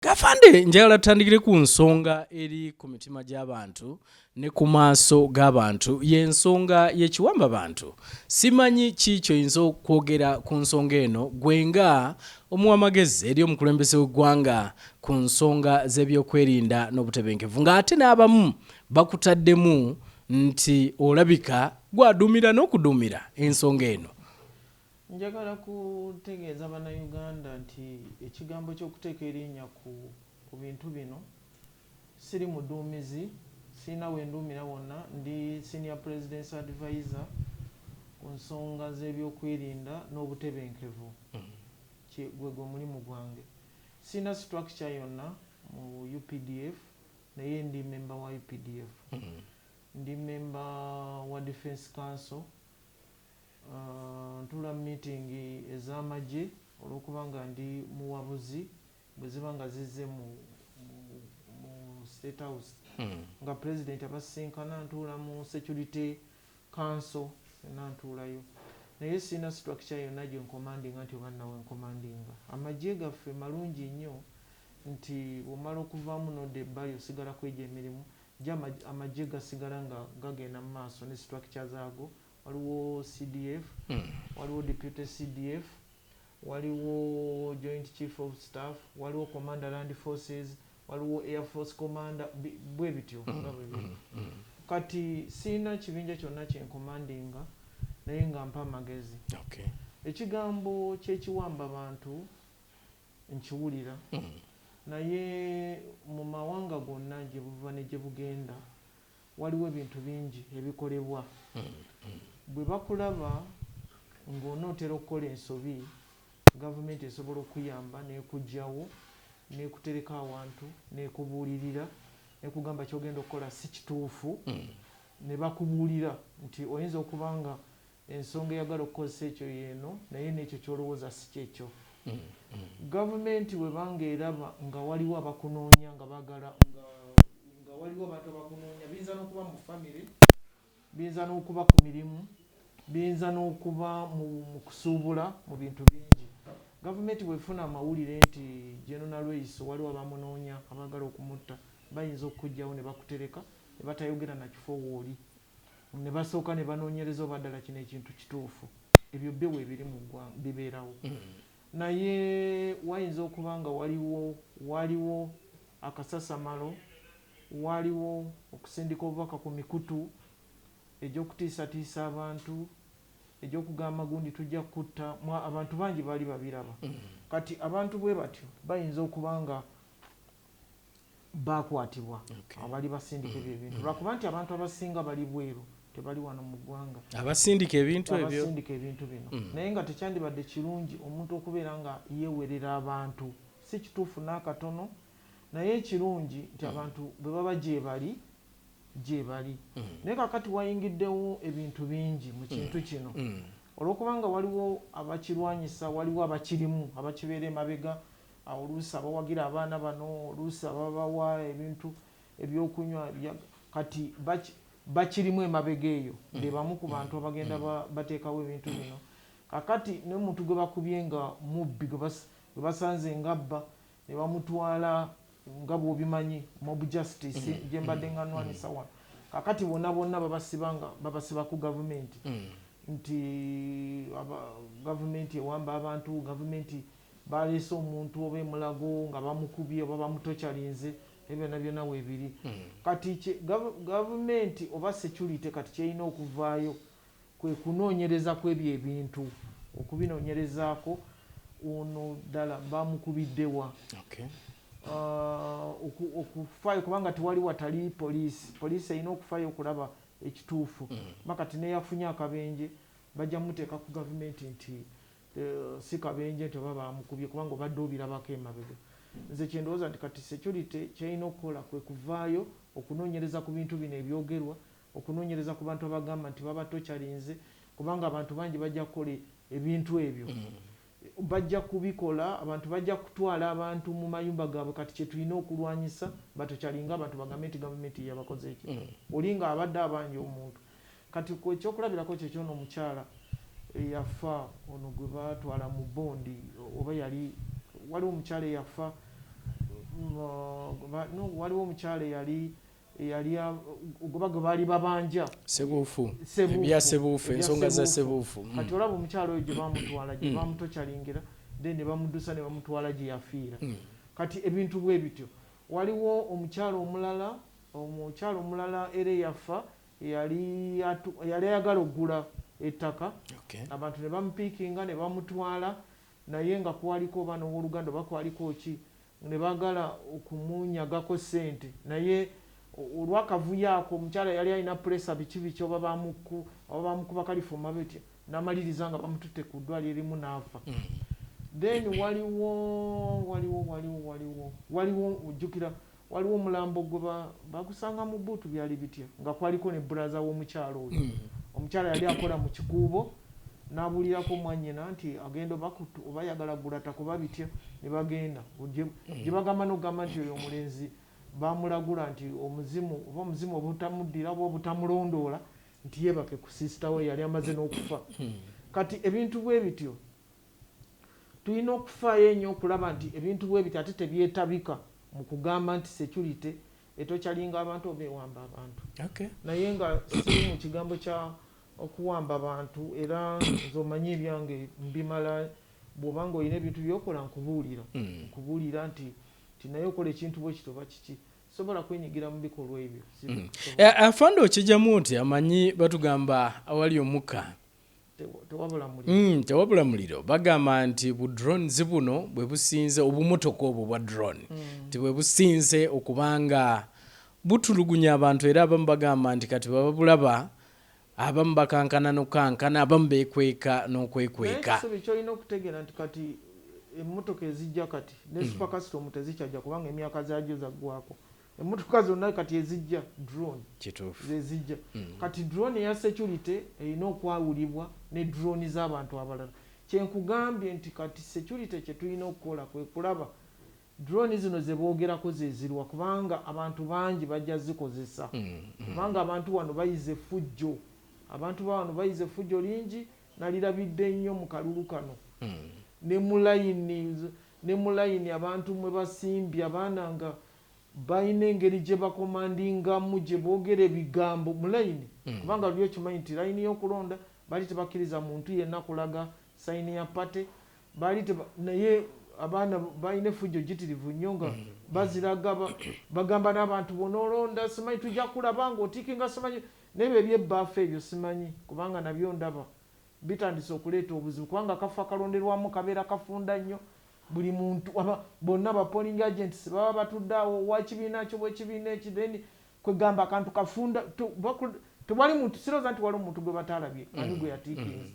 Kafande njagala tutandikire ku nsonga eri ku mitima gy'abantu ne ku maaso g'abantu y'ensonga y'ekiwamba bantu. Simanyi kikyo oyinza okwogera ku nsonga eno gwenga omuwamagezi eri omukulembeze w'eggwanga ku nsonga z'ebyokwerinda n'obutebenkevu ng'ate n'abamu bakutaddemu nti olabika gwaduumira n'okuduumira ensonga eno. Njagala kutegeeza bannayuganda nti ekigambo ky'okuteeka erinnya ku bintu bino siri muduumizi, sirina wenduumira wonna, ndi senior president's advisor ku nsonga z'ebyokwerinda n'obutebenkevu. Gwegwe omulimu gwange. Sirina structure yonna mu UPDF naye ndi member wa UPDF. Ndi member wa Defence Council. Ntula meeting ez'amagye olw'okuba nga ndi muwabuzi bwe ziba nga zizze mu State House. Nga president abasinkana ntuula mu Security Council nantulayo. Naye sirina structure yonna gye nkomandinga nti oba nawe nkomandinga. Amagye gaffe malungi nnyo nti bw'omala okuvaamu n'odda ebbali osigala kwegya emirimu, amagye gasigala nga gagenda mu maaso ne structure zaago. Waliwo CDF, waliwo Deputy CDF, waliwo Joint Chief of Staff, waliwo Commander Land Forces, waliwo Air Force Commander, bwe bityo. Kati sirina kibinja kyonna kyenkomandinga naye nga mpa amagezi. Ekigambo ky'ekiwamba bantu nkiwulira naye mu mawanga gonna gye buva ne gye bugenda waliwo ebintu bingi ebikolebwa. Bwe bakulaba ng'onootera okukola ensobi, gavumenti esobola okuyamba n'ekugyawo n'ekutereka awantu n'ekubuulirira n'ekugamba ky'ogenda okukola si kituufu, ne bakubuulira nti oyinza okuba nga ensonga eyagala okukozesa ekyo yeeno naye n'ekyo ky'olowooza si kyekyo. Gavumenti bwebanga eraba nga waliwo abakunoonya nga baagala nga waliwo abantu abakunoonya, biyinza n'okuba mu famire, biyinza n'okuba ku mirimu, biyinza n'okuba mu kusuubula mu bintu bingi. Gavumenti bwefuna amawulire nti General Lois waliwo abamunoonya abaagala okumutta, bayinza okujjawo ne bakutereka ne batayogera na kifo wooli, ne basooka ne banoonyereza oba ddala kino ekintu kituufu. Ebyo byo bwe mu ggwanga bibeerawo. Naye wayinza okuba nga waliwo akasasamalo, waliwo okusindika obubaka ku mikutu egy'okutiisatiisa abantu, egy'okugamba gundi tujja kutta. Abantu bangi baali babiraba. Kati abantu bwe batyo bayinza okuba nga baakwatibwa abali basindika ebyo ebintu lwakuba nti abantu abasinga bali bweru, tebali wano mu ggwanga abasindika ebintu bino. Naye nga tekyandibadde kirungi omuntu okubeera nga yeewerera abantu, si kituufu n'akatono. Naye ekirungi nti abantu bwe baba gye bali. Naye kakati wayingiddewo ebintu bingi mu kintu kino olw'okubanga waliwo abakirwanyisa, waliwo abakirimu, abakibeera emabega, oluusi abawagira abaana bano, oluusi ababawa ebintu ebyokunywa, kati bakirimu emabega eyo. Be bamu ku bantu abagenda bateekawo ebintu bino. Kakati n'omuntu gwe bakubye nga mubbi gwe basanze ngabba ne bamutwala nga bw'obimanyi mob justice gye mbadde nga nnwanisa wano. Kakati bonna babasiba ku gavumenti nti gavumenti ewamba abantu, gavumenti baleese omuntu oba emulago nga bamukubye oba bamutokyalinze, byonna byonna weebiri. Kati gavumenti oba security kati kyerina okuvaayo kwe kunoonyereza kw'ebyo ebintu, okubinoonyerezaako ono ddala bamukubiddewa. Okufaayo kubanga tewali watali poliisi erina okufaayo okulaba ekituufu. Kati neyafunye akabenje bajja muteeka ku gavumenti nti si kabenje nti oba bamukubye kubanga obadde obirabako emabega. Nze kyendowooza nti kati security kyerina okukola kwe kuvaayo okunoonyereza ku bintu bino ebyogerwa, okunoonyereza ku bantu abagamba nti babatokyalinze, kubanga abantu bangi bajja kukola ebintu ebyo. Bajja kubikola, abantu bajja kutwala abantu mu mayumba gaabwe. Kati kye tulina okulwanyisa batokyalinga abantu bagambe nti gavumenti yabakoze eki. Oli nga abadde abanja omuntu. Kati ekyokulabirako kyekyono omukyala eyafa ono gwe batwala mu bondi oba waliwo omukyala eyafa waliwo omukyala eyali gwe baali babanja sebuufu ensonga za sebuufu kati olaba omukyala oyo gye bamutwala gye bamutokyalingira then ne bamuddusa ne bamutwala gye yafiira kati ebintu bwe bityo waliwo omukyala omulala era yafa yali ayagala okugula ettaka abantu ne bamupiikinga ne bamutwala naye nga kwaliko bano w'oluganda bakwaliko ki ne bagala okumunyagako ssente naye olwakavuyo ako omukyala yali alina puresa biki oba bamukuba kalifuma bitya n'amaliriza nga bamututte ku ddwaliro erimu n'afa then waliwo ojjukira waliwo omulambo gwe bagusanga mu bbuutu byali bitya nga kwaliko ne bulaza w'omukyala oyo omukyala yali akola mu kikuubo n'abulirako mwannyina nti agenda oba yagala gulata kuba bitya ne bagenda gye bagamba n'okugamba nti oyo omulenzi bamulagula nti omuzimu obutamuddira oba obutamulondoola nti yeebake ku sisita we yali amaze n'okufa kati ebintu bwe bityo tulina okufaayo ennyo okulaba nti ebintu bwe bityo ate tebyetabika mu kugamba nti security etokyalinga abantu oba ewamba abantu naye nga si mu kigambo kya okuwamba abantu era nzomanyi ebyange mbimala bw'obanga olina ebintu byokola nkubuulira nti naye okola ekintu bwe kitoba kiki sobola kwenyigira mu bikolwa ebyo afande okijjamu nti amanyi batugamba awali omukka tewabula muliro bagamba nti bu drones buno bwe businze obumotoka obwo bwa drone nti bwe businze okubanga butulugunya abantu era abamu bagamba nti kati baba bulaba abamu bakankana n'okankana abamu beekweka n'okwekweka ekisubi kyolina okutegeera nti kati emmotoka ezijja kati ne supercustom tezikyajja kubanga emyaka zaagyo zaggwako emmotoka zonna kati ezijja drone zezijja kati drone eya security erina okwawulibwa ne drone z'abantu abalala kyenkugambye nti kati security kye tulina okukola kwe kulaba drone zino ze boogerako zezirwa kubanga abantu bangi bajja zikozesa kubanga abantu wano bayize fujjo lingi nalirabidde nnyo mu kalulu kano ne mu layini abantu mwe basimbye abaana nga balina engeri gye bakomandingamu gye boogera ebigambo mu layini kubanga lyo kimanyi nti layini y'okulonda bali tebakkiriza muntu yenna kulaga sayini ya pate naye abaana balina effujjo jitirivu nnyo nga baziraga bagamba n'abantu bonoolonda simanyi tujja kulaba nga otiikinga simanyi nebyo ebyebbaafu ebyo simanyi kubanga nabyo ndaba bitandise okuleeta obuzibu kubanga akafo akalonderwamu kabeera kafunda nnyo buli muntu bonna ba polling agents baba batudde awo wakibiina kyo bwekibiina eki then kwegamba akantu kafunda tewali muntu sirooza nti wali omuntu gwe bataalabye ani gwe yatiikinze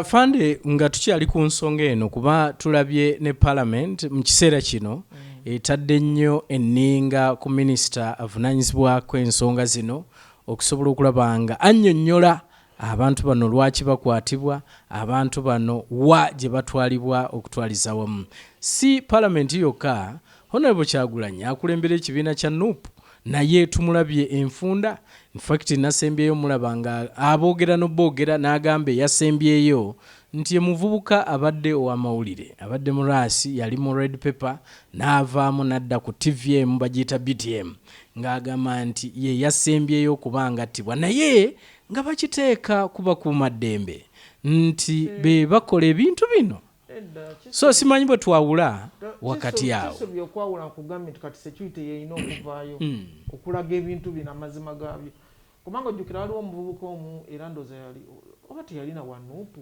fande nga tukyali ku nsonga eno kuba tulabye ne parliament mu kiseera kino etadde nnyo enninga ku minisita avunaanyizibwako ensonga zino okusobola okulaba nga annyonnyola abantu bano lwaki bakwatibwa abantu bano wa gye batwalibwa okutwaliza wamu si palamenti yokka Honorable Kyagulanyi akulembera ekibiina kya NUP naye tumulabye enfunda infact nasembyeyo mulaba nga aboogera n'oboogera n'agamba yasembyeyo nti emuvubuka abadde ow'amawulire abadde mu raasi yali mu red paper n'avaamu n'adda ku TVM bagiyita BTM ng'agamba nti ye yasembyeyo kubanga attibwa naye nga bakiteeka kubakuuma ddembe nti be bakola ebintu bino so simanyi bwe twawula wakati awo kisobye okwawula nkugambye nti kati security yeyina okuvaayo okulaga ebintu bino amazima gaabyo kubanga ojjukira waliwo omuvubuka omu era ndooza yali oba teyalina wa nuupu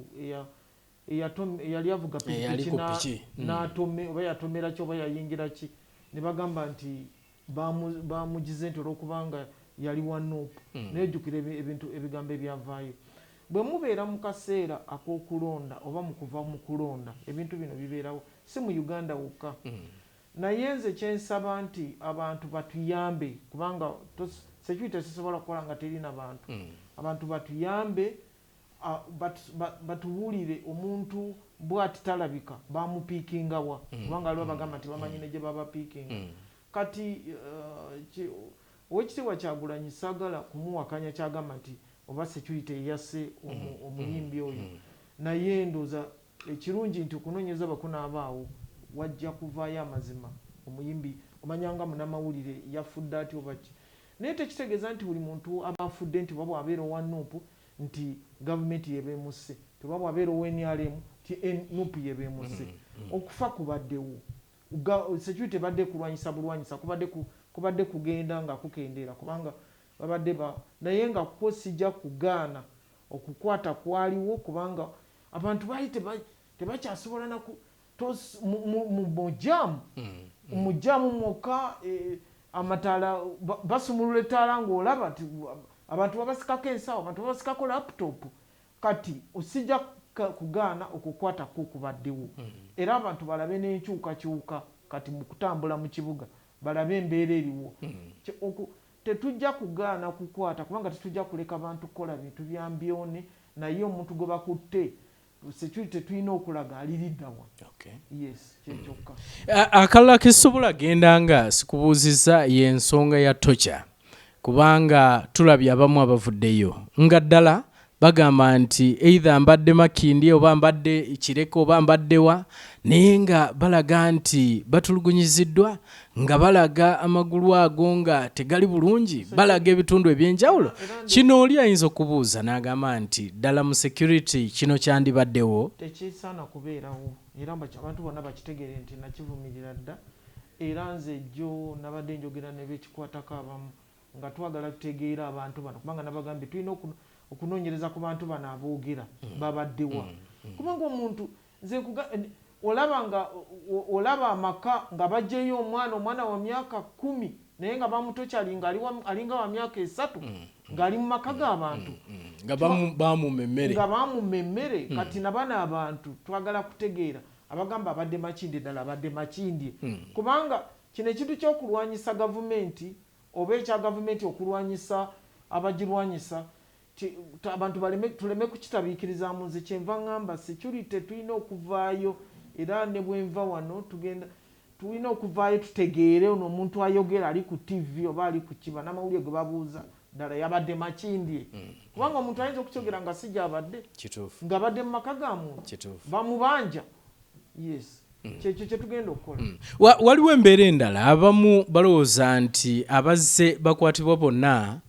eyali avuga pikipiki oba yatomera ki oba yayingira ki ne bagamba nti bamugize nti olwokubanga yali wa nuupu naye ojjukira ebigambo ebyavaayo bwe mubeera mu kaseera ak'okulonda oba mu kuva mu kulonda ebintu bino bibeerawo si mu Uganda wokka naye nze kyensaba nti abantu batuyambe kubanga security sisobola kukola nga terina bantu abantu batuyambe batubuulire omuntu bw'ati talabika bamupiikinga wa kubanga aliwo bagamba nti bamanyi ne gye baba piikinga kati Oweekitiibwa Kyagulanyi saagala kumuwakanya kyagamba nti oba security eyasse omuyimbi oyo naye ndooza ekirungi nti okunoonyeza bakunaabaawo wajja kuvaayo amazima omuyimbi omanyanga munamawulire yafudde ati obaki naye tekitegeeza nti buli muntu aba afudde nti bwaba abeera owa nuupu nti gavumenti yebeemusse tebwaba abeera owa NRM ti nuupu yebeemusse okufa kubaddewo security tebadde kulwanyisa bulwanyisa kubadde kugenda nga kukendeera kubanga babadde naye nga ko sijja kugaana okukwata kwaliwo kubanga abantu baali tebakyasobola mujaamu mwokka amataala basumulula ettaala ng'olaba abantu babasikako ensawo abantu babasikako laputopu kati osijja kugaana okukwata kubaddewo era abantu balabe n'enkyukakyuka kati mu kutambula mu kibuga balabe embeera eriwo tetujja kugaana kukwata kubanga tetujja kuleka abantu kukola bintu bya mbyone naye omuntu gwe bakutte security tulina okulaga aliriddawa. Yes, kyekyokka. Akalala kisobola genda nga sikubuuziza y'ensonga ya tocha kubanga tulabye abamu abavuddeyo nga ddala bagamba nti either mbadde Makindye oba mbadde Kireko oba mbaddewa naye nga balaga nti batulugunyiziddwa nga balaga amagulu ago nga tegali bulungi balaga ebitundu ebyenjawulo kino oli ayinza okubuuza n'agamba nti ddala mu security kino kyandibaddewo tekisaana kubeerawo era abantu bonna bakitegeere nti nakivumirira dda era nze jjo nabadde njogera ne bekikwatako abamu nga twagala tutegeera abantu bano kubanga nabagambye tulina okunoonyereza ku bantu bano aboogera babaddewa kubanga omuntu nze olaba amaka nga bajjeyo omwana wa myaka 10 naye nga bamutokyali nga alinga wa myaka 3 ng'ali mu maka g'abantu nga bamume emmere kati nabana abantu twagala kutegeera abagamba abadde Makindye ddala abadde Makindye kubanga kino ekintu ky'okulwanyisa gavumenti oba ekya gavumenti okulwanyisa abagirwanyisa abantu tuleme kukitabiikiriza mu nze kyenva ngamba security tulina okuvaayo era ne bwenva wano tulina okuvaayo tutegeere ono omuntu ayogera ali ku TV oba ali ku kiba n'amawulire ge babuuza ddala yabadde Makindye kubanga omuntu ayinza okukyogera nga si gy'abadde ng'abadde mu maka ga muntu bamubanja. Yes, kyekyo kye tugenda okukola. Waliwo embeera endala abamu balowooza nti abazze bakwatibwa bonna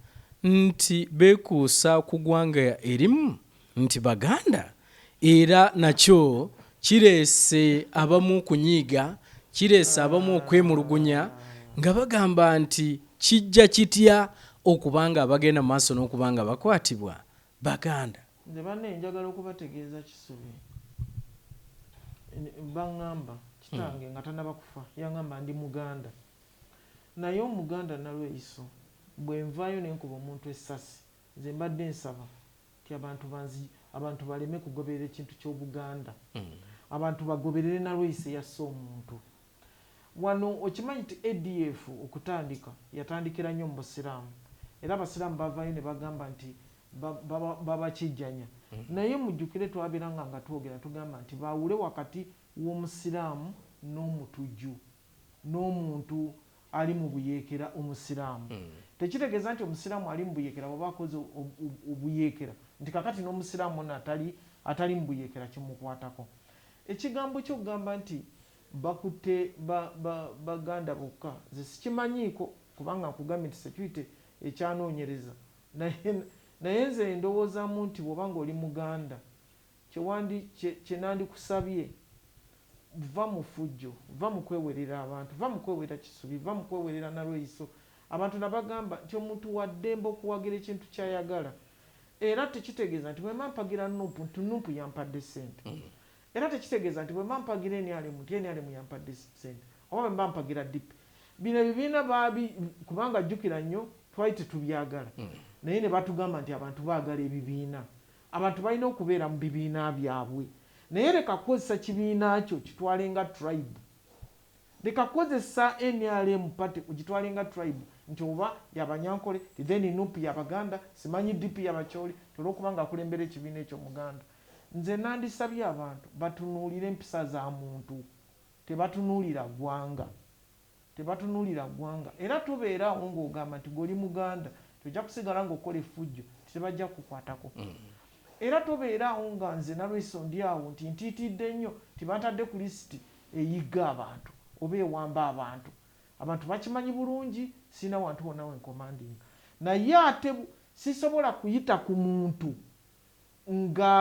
nti beekuusa ku ggwanga erimu nti Baganda era nakyo kireese abamu kunyiiga kireese abamu okwemulugunya nga bagamba nti kijja kitya okubanga abagenda mu maaso n'okubanga bakwatibwa Baganda. Nze banne njagala okubategeeza Kisubi baŋŋamba kitange nga tanaba kufa yaŋŋamba ndi Muganda naye Omuganda nalweiso bwe nvaayo ne nkuba omuntu essasi nze mbadde nsaba nti abantu baleme kugoberera ekintu ky'Obuganda abantu bagoberere nalweiso eyassa omuntu wano okimanyi nti ADF okutandika yatandikira nnyo mu Busiraamu era Abasiraamu bavaayo ne bagamba nti babakijjanya naye mujjukire twabeeranga nga twogera tugamba nti baawule wakati w'Omusiraamu n'omutujju n'omuntu ali mu buyeekera Omusiraamu tekitegeeza nti Omusiraamu ali mu buyeekera bw'aba akoze obuyeekera nti kakati n'Omusiraamu ono atali mu buyeekera kimukwatako. Ekigambo ky'okugamba nti bakutte Baganda bokka nze sikimanyiiko kubanga nkugambye nti security ekyanoonyereza naye nze ndowoozaamu nti bw'oba nga oli Muganda kyenandikusabye va mu fujjo va mu kwewerera abantu va mu kwewerera Kisubi va mu kwewerera nalweiso abantu nabagamba nti omuntu waddembe okuwagira ekintu kyayagala era tekitegeeza nti bwemba mpagira nuupu nti nuupu yampadde ssente era tekitegeeza nti bwemba mpagira NRM nti NRM yampadde ssente oba bwemba mpagira DP bino ebibiina kubanga jjukira nnyo twali tetubyagala naye ne batugamba nti abantu baagala ebibiina abantu balina okubeera mu bibiina byabwe naye leka kukozesa kibiina kyo kitwale nga tribe leka kukozesa NRM party ogitwale nga tribe nti oba yabanyankole then nuupu yabaganda simanyi DP yabakyoli olwokubanga akulembera ekibiina ekyo Muganda. Nze nandisabye abantu batunuulire empisa za muntu tebatunuulira ggwanga era tubeerawo ng'ogamba nti goli Muganda tojja kusigala ng'okola effujjo tebajja kukwatako era tobeerawo nga nze nalweiso ndi awo nti ntiitidde nnyo tibantadde ku lisiti eyiga abantu oba ewamba abantu bakimanyi bulungi sina wantu wonna wenkomandinga naye ate sisobola kuyita ku muntu nga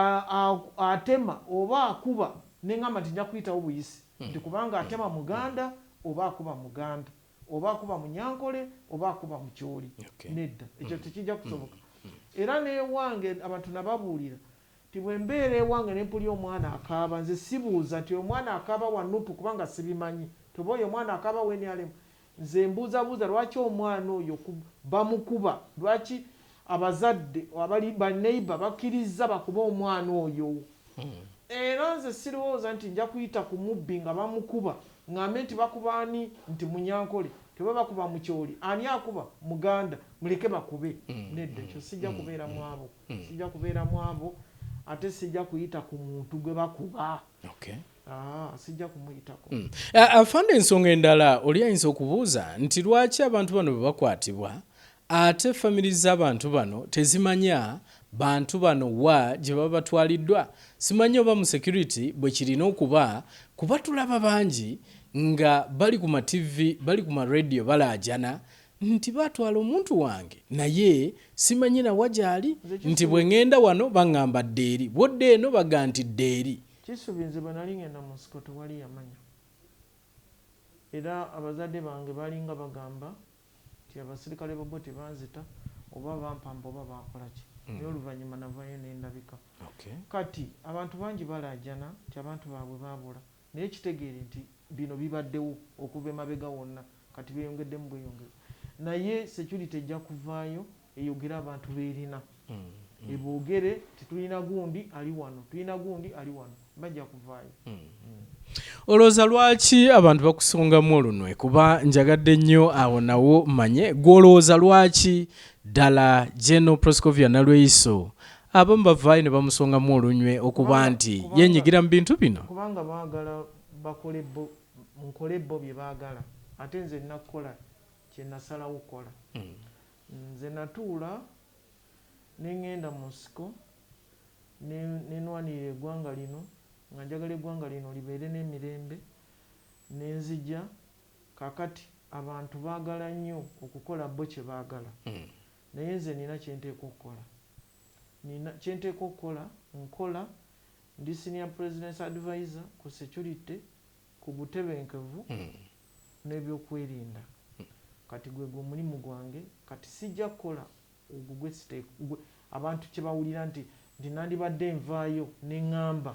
atema oba akuba neŋŋamba nti nja kuyitawo buyisi nti kubanga atema muganda oba akuba muganda oba akuba munyankole oba akuba mukyoli nedda ekyo tekijja kusoboka era newange abantu nababuulira ti bwembeera ewange nempulya omwana akaaba nze sibuuza nti omwana akaaba wanupu kubanga sibimanyi toba oyo omwana akaaba wenyalemu nze mbuuzabuuza lwaki omwana oyo bamukuba lwaki abazadde abali baneiba bakkiriza bakuba omwana oyo era nze sirowooza nti nja kuyita ku mubbi nga bamukuba ngambe nti bakubaani nti munyankole teba bakuba mukyoli ani akuba muganda muleke bakube nedda ekyo sijja kubeera mu abo ate sijja kuyita ku muntu gwe bakuba sijja kumuyitako afande ensonga endala oli ayinza okubuuza nti lwaki abantu bano bwe bakwatibwa ate famiri z'abantu bano tezimanya bantu bano wa gye baba batwaliddwa simanyi oba mu security bwe kirina okuba kuba tulaba bangi nga bali ku ma-TV bali ku ma-radio balaajana nti batwala omuntu wange naye simanyi nawa gyali nti bwe ŋŋenda wano baŋŋamba ddeeri bwodde eno baga nti ddeeri kisuubinze bwe nali ŋŋenda mu nsiko tewali yamanya era abazadde bange balinga bagamba nti abasirikale bobo tebanzita oba bampamba oba bakolaki naye oluvannyuma navayo nendabika kati abantu bangi balaajana nti abantu baabwe baabula naye kitegeere nti bino bibaddewo okuva emabega wonna kati beeyongeddemu bweyongera naye security ejja kuvaayo eyogere abantu beerina eboogere titulina gundi ali wano tulina gundi ali wano bajja kuvaayo olowooza lwaki abantu bakusongamu olunwe kuba njagadde nnyo awo nawo manye gw'olowooza lwaki ddala General Proscovia Nalweyiso abamu bavaayo ne bamusongamu olunywe okuba nti yenyigira mu bintu bino kubanga baagala nkole bo bye baagala ate nze nakukola kye nasalawo kukola nze natuula neŋŋenda mu nsiko nenwanirira eggwanga lino nga njagala eggwanga lino libeere n'emirembe nenzija kakati abantu baagala nnyo okukola bo kye baagala naye nze nina kyenteeka okukola nkola ndi senior president's advisor ku security ku butebenkevu n'ebyokwerinda kati gwe omulimu gwange kati sijja kukola ogwo abantu kye bawulira nti nandibadde nvaayo neŋŋamba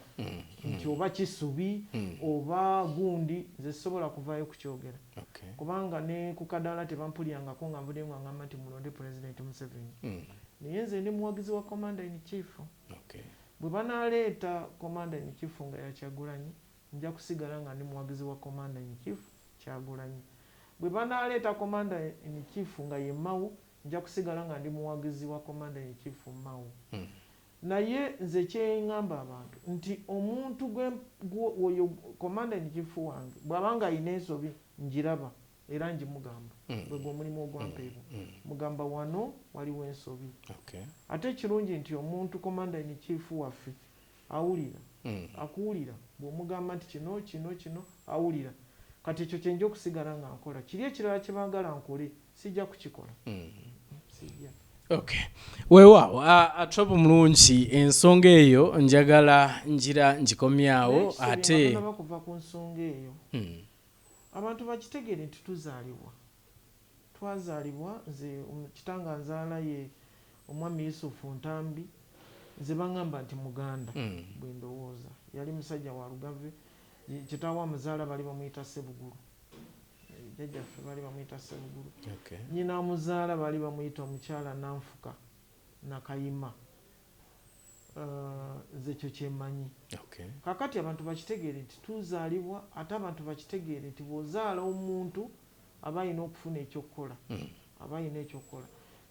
nti oba kisubi oba gundi nze sisobola kuvaayo kukyogera kubanga ne ku kadaala tebampulirangako nga nvuddemu aŋŋamba nti mulonde President Museveni naye nze ndi muwagizi wa Commander in Chief bwe banaleeta Commander in Chief nga yakyagulanyi nja kusigala nga ndi muwagizi wa Commander in Chief Kyagulanyi bwe banaleeta Commander in Chief nga ye Mao nja kusigala nga ndi muwagizi wa Commander in Chief Mao naye nze kyeŋŋamba abantu nti omuntu oyo Commander in Chief wange bw'abanga ayina ensobi njiraba era njimugamba bwe gw'omulimu ogwampeebwa mugamba wano waliwo ensobi ate ekirungi nti omuntu Commander in Chief waffe awulira akuwulira bw'omugamba nti kino awulira kati ekyo kyenja okusigala nga nkola kiri ekirala kye baagala nkole sijja kukikola sijja weewaawo atrobo mulungi ensonga eyo njagala njira ngikomyawo ate bakuva ku nsonga eyo abantu bakitegeere nti twazaalibwa nze kitanga nzaala ye omwami Yusufu Ntambi nze baŋŋamba nti muganda bwe ndowooza yali musajja wa Lugave kitaawe amuzaala bali bamuyita Sebugulu jjajjaffe bali bamuyita Sebugulu nnyina amuzaala bali bamuyita omukyala Nanfuka Nakayima nze kyo kyemmanyi kakati abantu bakitegeere nti tuzaalibwa ate abantu bakitegeere nti bw'ozaala omuntu aba ayina okufuna ekyokukola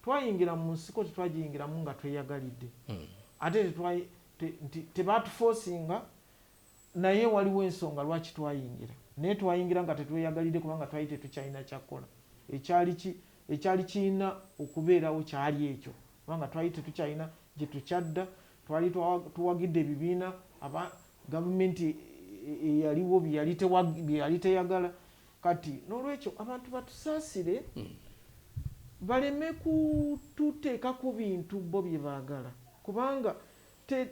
twayingira mu nsiko tetwagiyingiramu nga tweyagalidde ate tebatufoosinga naye waliwo ensonga lwaki twayingira naye twayingira nga tetweyagalidde kubanga twali tetukyalina kyakkola ekyali kirina okubeerawo kyali ekyo kubanga twali tetukyalina gye tukyadda twali tuwagidde ebibiina gavumenti eyaliwo byeyali teyagala kati n'olwekyo abantu batusaasire baleme kututeekako bintu bo bye baagala kubanga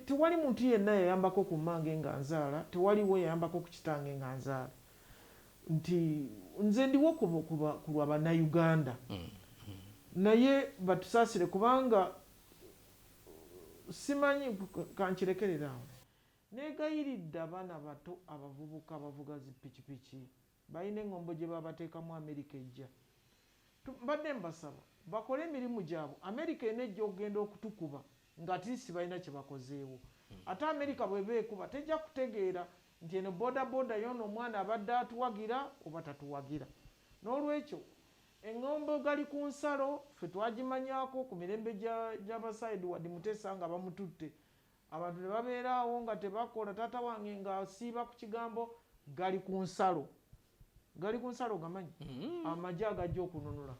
tewali muntu yenna yayambako ku mmange nga nzaala tewaliwo yayambako ku kitange nga nzaala nti nze ndiwo ku lwa bannayuganda naye batusaasire kubanga simanyi kankirekerera awo neegayiridde abaana bato abavubuka abavuga zipikipiki balina eŋŋombo gye babateekamu Amerika ejja mbadde mbasaba bakole emirimu gyabwe Amerika ena ejja okugenda okutukuba nga tiisi balina kye bakozeewo ate Amerika bweba ekuba tejja kutegeera nti eno bodaboda yono omwana abadde atuwagira oba tatuwagira n'olwekyo eŋŋombo gali ku nsalo ffe twagimanyaako ku mirembe gy'abasaidi wadde Muteesa nga bamututte abantu ne babeeraawo nga tebakola taata wange ng'asiiba ku kigambo gali ku nsalo gamanyi amagye agajja okununula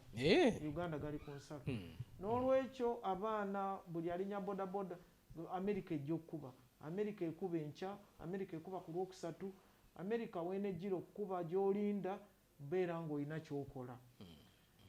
Uganda gali ku nsalo n'olwekyo abaana buli alinya bodaboda Amerika ejja okukuba Amerika ekuba enkya Amerika ekuba ku lwokusatu Amerika weena ejjira okukuba gy'olinda beera ng'olina ky'okola